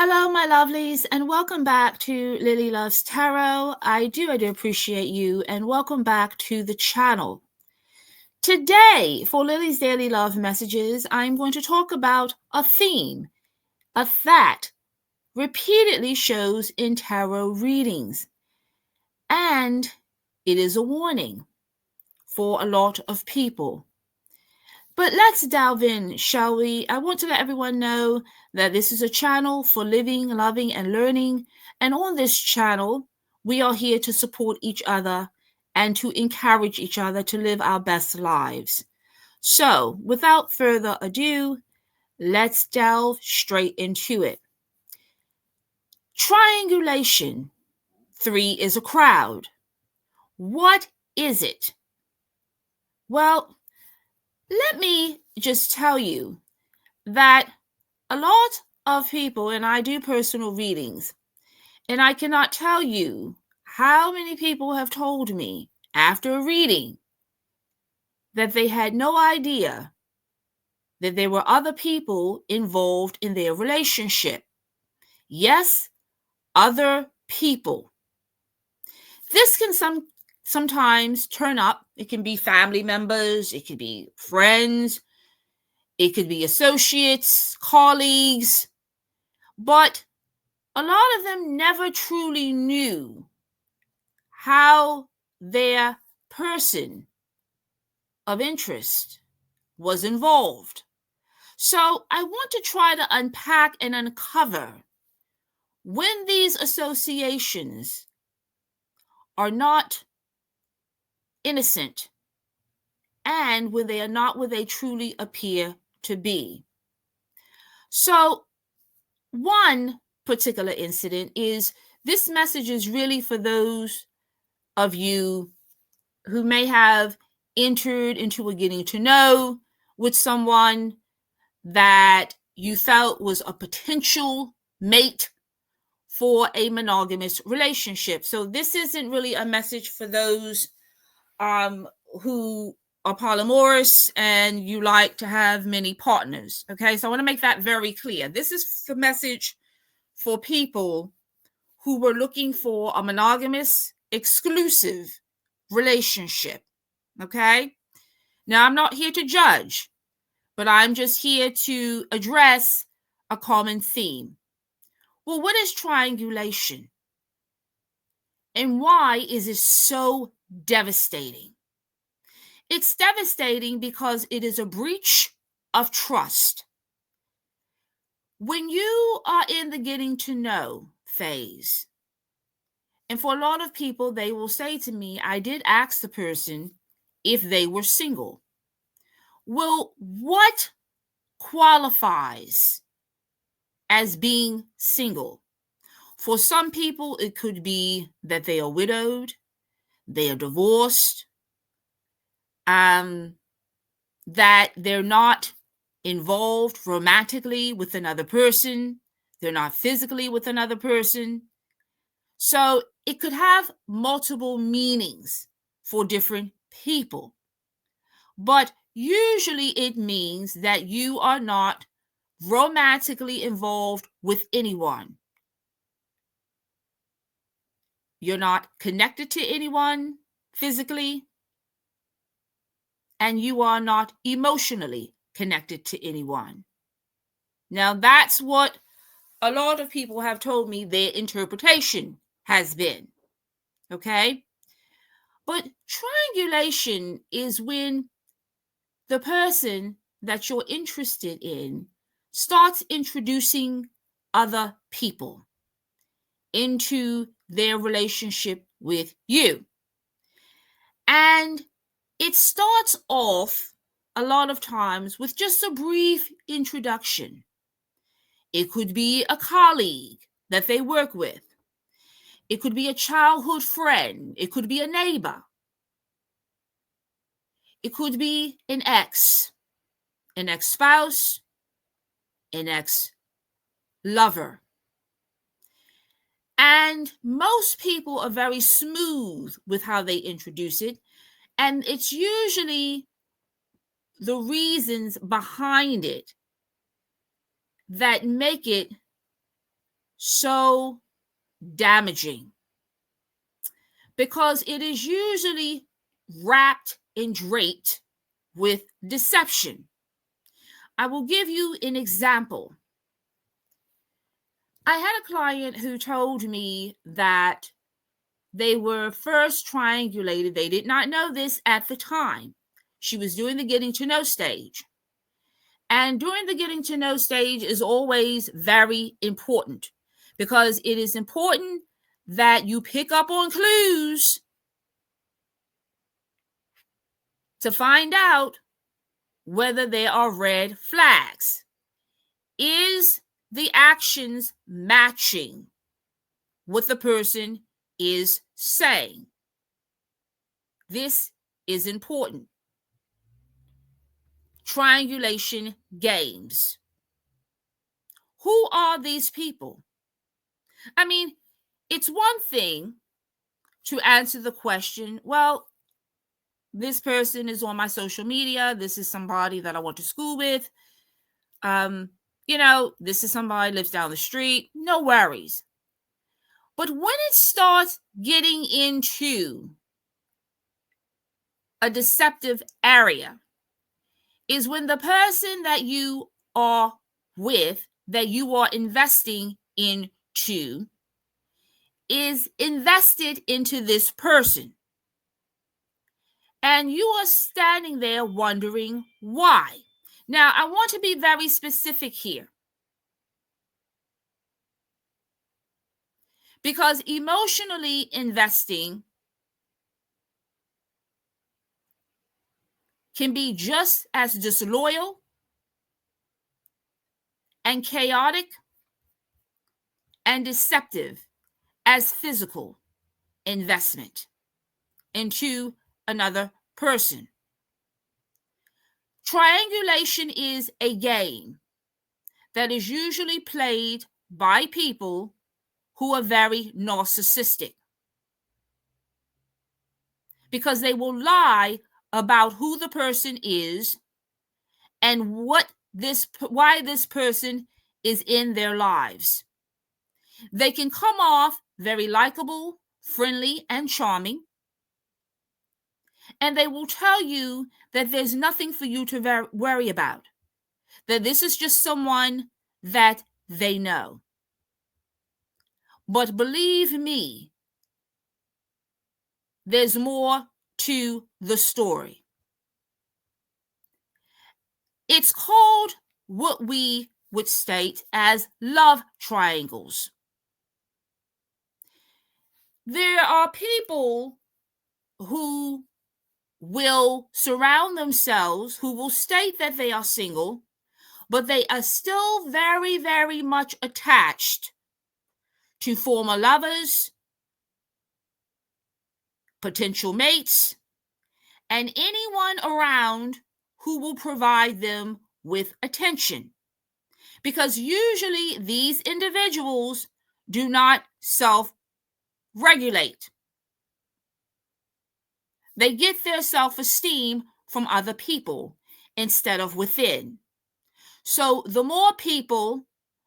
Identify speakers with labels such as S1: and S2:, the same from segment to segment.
S1: Hello, my lovelies, and welcome back to Lilly Loves Tarot. I do appreciate you, and welcome back to the channel. Today, for Lily's Daily Love Messages, I'm going to talk about a theme, that repeatedly shows in tarot readings, and it is a warning for a lot of people. But let's delve in, shall we? I want to let everyone know that this is a channel for living, loving, and learning. And on this channel, we are here to support each other and to encourage each other to live our best lives. So, without further ado, let's delve straight into it. Triangulation. 3 is a crowd. What is it? Well, let me just tell you that a lot of people, and I do personal readings, and I cannot tell you how many people have told me after a reading that they had no idea that there were other people involved in their relationship. Yes, other people. This can sometimes turn up. It can be family members, it could be friends, it could be associates, colleagues, but a lot of them never truly knew how their person of interest was involved. So I want to try to unpack and uncover when these associations are not innocent and when they are not what they truly appear to be. So one particular incident is, this message is really for those of you who may have entered into a getting to know with someone that you felt was a potential mate for a monogamous relationship. So this isn't really a message for those who are polyamorous and you like to have many partners. Okay, so I want to make that very clear. This is the message for people who were looking for a monogamous, exclusive relationship. Okay, now I'm not here to judge, but I'm just here to address a common theme. Well, what is triangulation? And why is it so devastating? It's devastating because it is a breach of trust. When you are in the getting to know phase, and for a lot of people, they will say to me, I did ask the person if they were single. Well, what qualifies as being single? For some people, it could be that they are widowed, they are divorced, that they're not involved romantically with another person, they're not physically with another person. So it could have multiple meanings for different people. But usually it means that you are not romantically involved with anyone. You're not connected to anyone physically, and you are not emotionally connected to anyone. Now, that's what a lot of people have told me their interpretation has been. Okay? But triangulation is when the person that you're interested in starts introducing other people into their relationship with you. And it starts off a lot of times with just a brief introduction. It could be a colleague that they work with. It could be a childhood friend. It could be a neighbor. It could be an ex-spouse, an ex-lover. And most people are very smooth with how they introduce it. And it's usually the reasons behind it that make it so damaging because it is usually wrapped and draped with deception. I will give you an example. I had a client who told me that they were first triangulated. They did not know this at the time. She was doing the getting to know stage. And during the getting to know stage is always very important because it is important that you pick up on clues to find out whether there are red flags. Is the actions matching what the person is saying? This is important. Triangulation games. Who are these people? I mean, it's one thing to answer the question, well, this person is on my social media. This is somebody that I went to school with. This is somebody lives down the street. No worries. But when it starts getting into a deceptive area is when the person that you are with, that you are investing into, is invested into this person. And you are standing there wondering why. Now, I want to be very specific here. Because emotionally investing can be just as disloyal and chaotic and deceptive as physical investment into another person. Triangulation is a game that is usually played by people who are very narcissistic because they will lie about who the person is and why this person is in their lives. They can come off very likable, friendly, and charming, and they will tell you that there's nothing for you to worry about, that this is just someone that they know. But believe me, there's more to the story. It's called what we would state as love triangles. There are people who will surround themselves, who will state that they are single, but they are still very, very much attached to former lovers, potential mates, and anyone around who will provide them with attention. Because usually these individuals do not self-regulate. They get their self-esteem from other people instead of within. So the more people,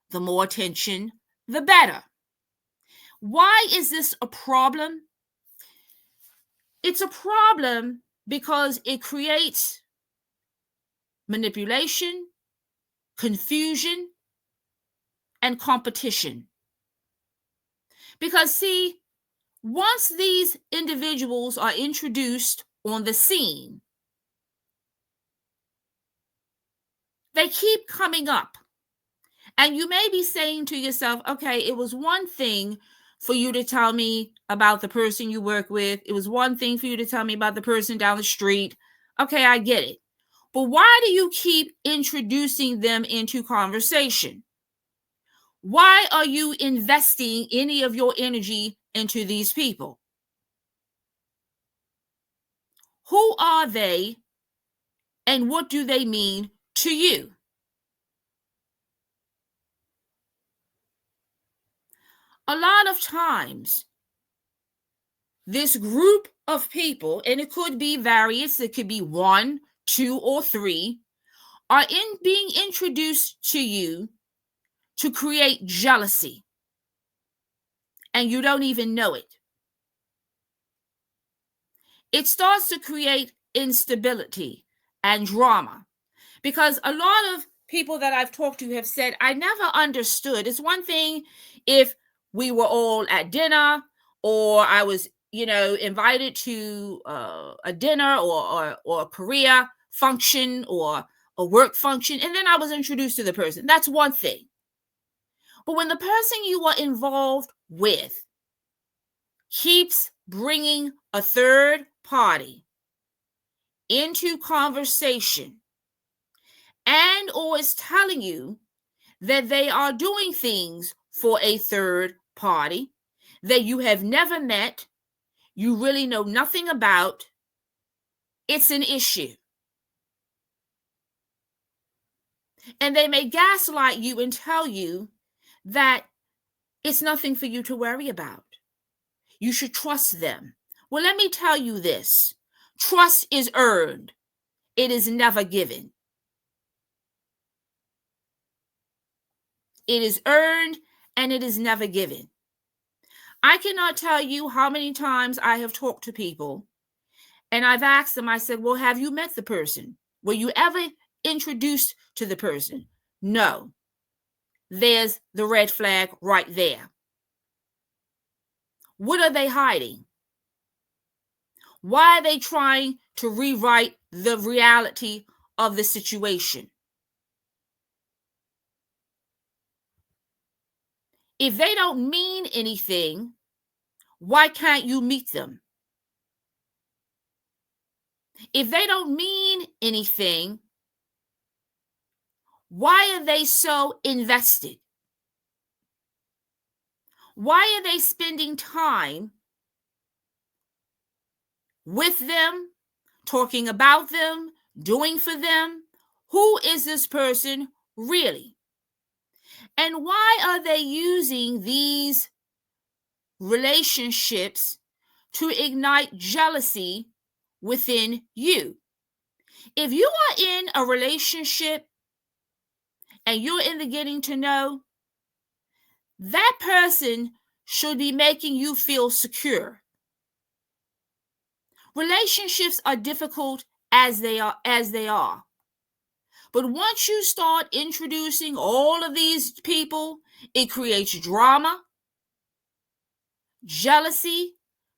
S1: the more attention, the better. Why is this a problem? It's a problem because it creates manipulation, confusion, and competition. Because see, once these individuals are introduced on the scene, they keep coming up. And you may be saying to yourself, okay, it was one thing for you to tell me about the person you work with. It was one thing for you to tell me about the person down the street. Okay, I get it. But why do you keep introducing them into conversation? Why are you investing any of your energy into these people? Who are they and what do they mean to you? A lot of times, this group of people, and it could be various, it could be 1, 2, or 3, are being introduced to you to create jealousy. and you don't even know it. It starts to create instability and drama, because a lot of people that I've talked to have said, I never understood. It's one thing if we were all at dinner, or I was, invited to a dinner or a career function or a work function, and then I was introduced to the person. That's one thing. But when the person you are involved with keeps bringing a third party into conversation and or is telling you that they are doing things for a third party that you have never met, you really know nothing about, it's an issue. And they may gaslight you and tell you that it's nothing for you to worry about. You should trust them. Well, let me tell you this. Trust is earned. It is never given. It is earned and it is never given. I cannot tell you how many times I have talked to people and I've asked them, I said, well, have you met the person? Were you ever introduced to the person? No. There's the red flag right there. What are they hiding? Why are they trying to rewrite the reality of the situation? If they don't mean anything, why can't you meet them? If they don't mean anything, why are they so invested? Why are they spending time with them, talking about them, doing for them? Who is this person really? And why are they using these relationships to ignite jealousy within you? If you are in a relationship and you're in the getting to know, that person should be making you feel secure. Relationships are difficult as they are. But once you start introducing all of these people, it creates drama, jealousy,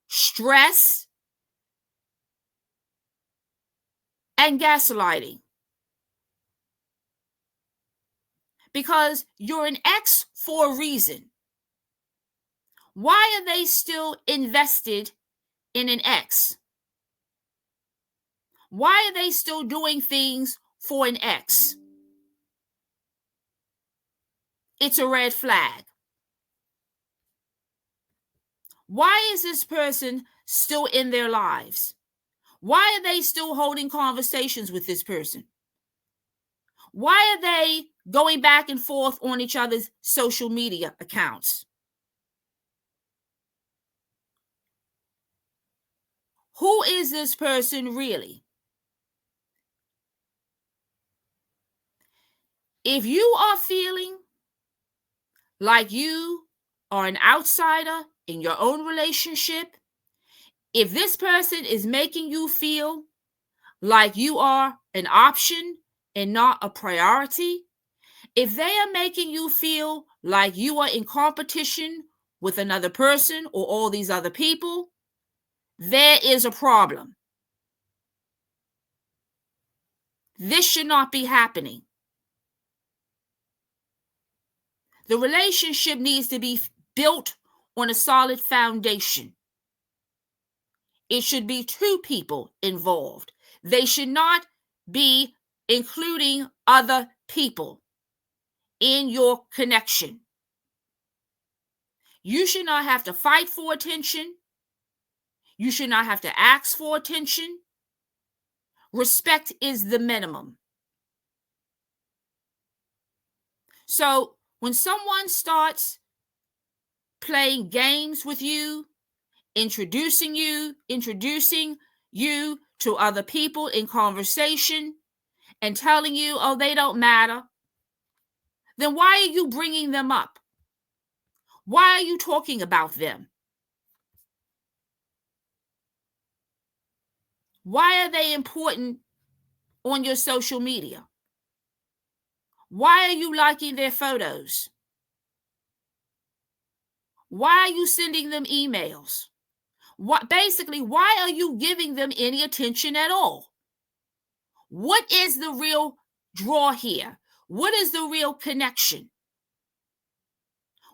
S1: stress, and gaslighting. Because you're an ex for a reason. Why are they still invested in an ex? Why are they still doing things for an ex? It's a red flag. Why is this person still in their lives? Why are they still holding conversations with this person? Why are they going back and forth on each other's social media accounts? Who is this person really? If you are feeling like you are an outsider in your own relationship, if this person is making you feel like you are an option and not a priority, if they are making you feel like you are in competition with another person or all these other people, there is a problem. This should not be happening. The relationship needs to be built on a solid foundation. It should be two people involved. They should not be including other people in your connection. You should not have to fight for attention. You should not have to ask for attention. Respect is the minimum. So when someone starts playing games with you, introducing you to other people in conversation and telling you, oh, they don't matter, then why are you bringing them up? Why are you talking about them? Why are they important on your social media? Why are you liking their photos? Why are you sending them emails? Basically, why are you giving them any attention at all? What is the real draw here? What is the real connection?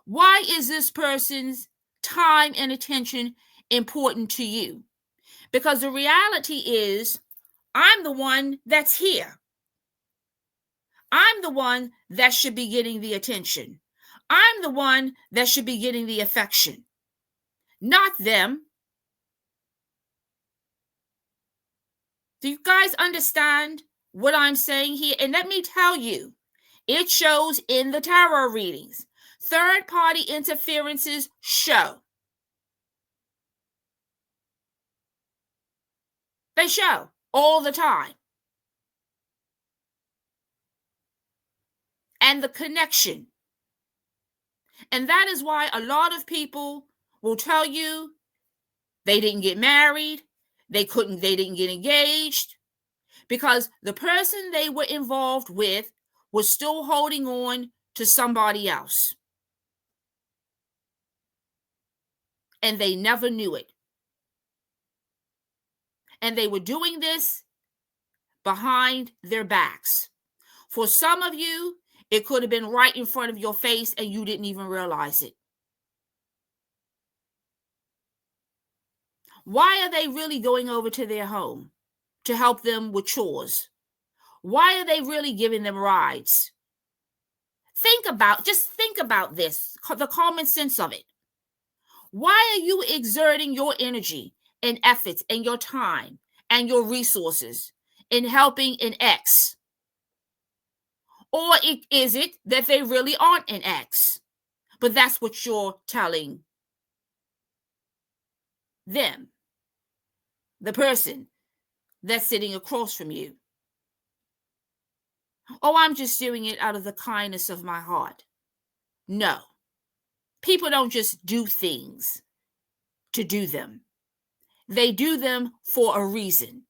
S1: Why is this person's time and attention important to you? Because the reality is, I'm the one that's here. I'm the one that should be getting the attention. I'm the one that should be getting the affection, not them. Do you guys understand what I'm saying here? And let me tell you, it shows in the tarot readings. Third party interferences show. They show all the time. And the connection. And that is why a lot of people will tell you they didn't get married, they didn't get engaged, because the person they were involved with was still holding on to somebody else. And they never knew it. And they were doing this behind their backs. For some of you, it could have been right in front of your face and you didn't even realize it. Why are they really going over to their home to help them with chores? Why are they really giving them rides? Just think about this, the common sense of it. Why are you exerting your energy and efforts and your time and your resources in helping an ex? Or is it that they really aren't an ex? But that's what you're telling them, the person that's sitting across from you. Oh, I'm just doing it out of the kindness of my heart. No. People don't just do things to do them. They do them for a reason.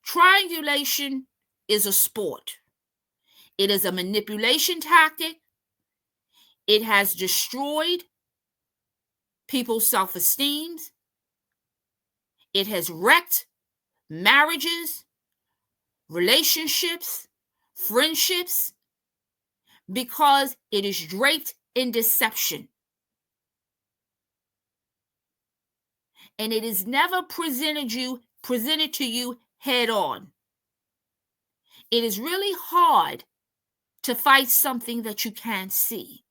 S1: Triangulation is a sport. It is a manipulation tactic. It has destroyed people's self-esteem. It has wrecked marriages, relationships, friendships, because it is draped in deception. And it is never presented to you head on. It is really hard to fight something that you can't see.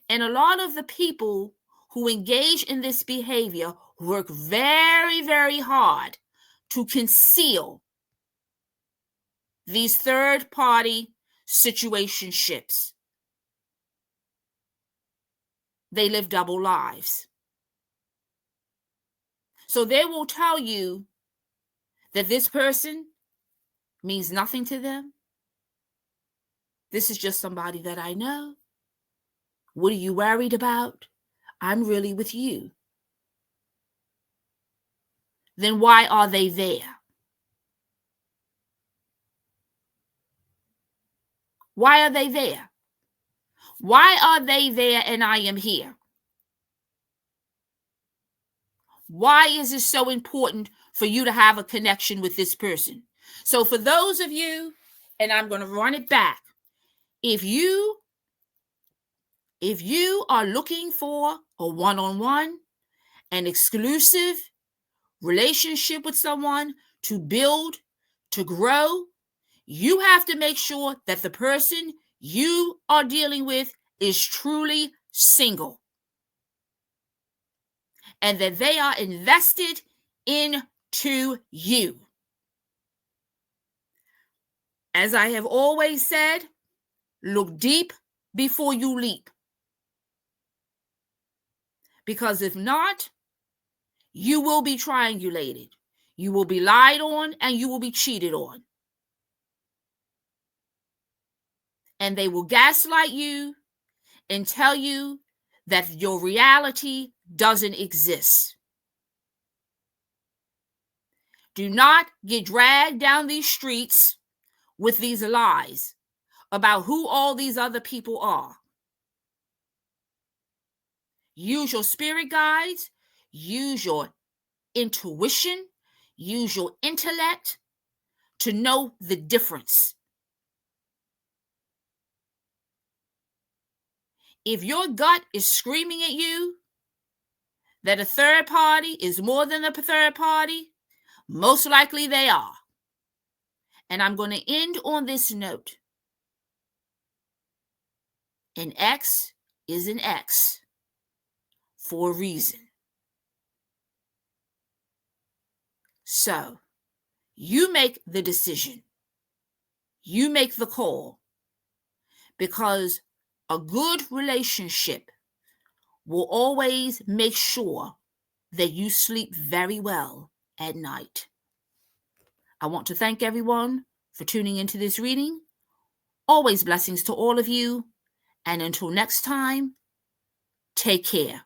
S1: And a lot of the people who engage in this behavior work very, very hard to conceal these third-party situationships. They live double lives. So they will tell you that this person means nothing to them. This is just somebody that I know. What are you worried about? I'm really with you. Then why are they there? Why are they there? Why are they there and I am here? Why is it so important for you to have a connection with this person? So for those of you, and I'm going to run it back, if you are looking for a one-on-one, an exclusive relationship with someone to build, to grow, you have to make sure that the person you are dealing with is truly single and that they are invested into you. As I have always said, look deep before you leap. Because if not, you will be triangulated. You will be lied on and you will be cheated on. and they will gaslight you and tell you that your reality doesn't exist. Do not get dragged down these streets with these lies about who all these other people are. Use your spirit guides, use your intuition, use your intellect to know the difference. If your gut is screaming at you that a third party is more than a third party, most likely they are. And I'm going to end on this note. An X is an X for a reason. So you make the decision. You make the call, because a good relationship will always make sure that you sleep very well at night. I want to thank everyone for tuning into this reading. Always blessings to all of you. And until next time, take care.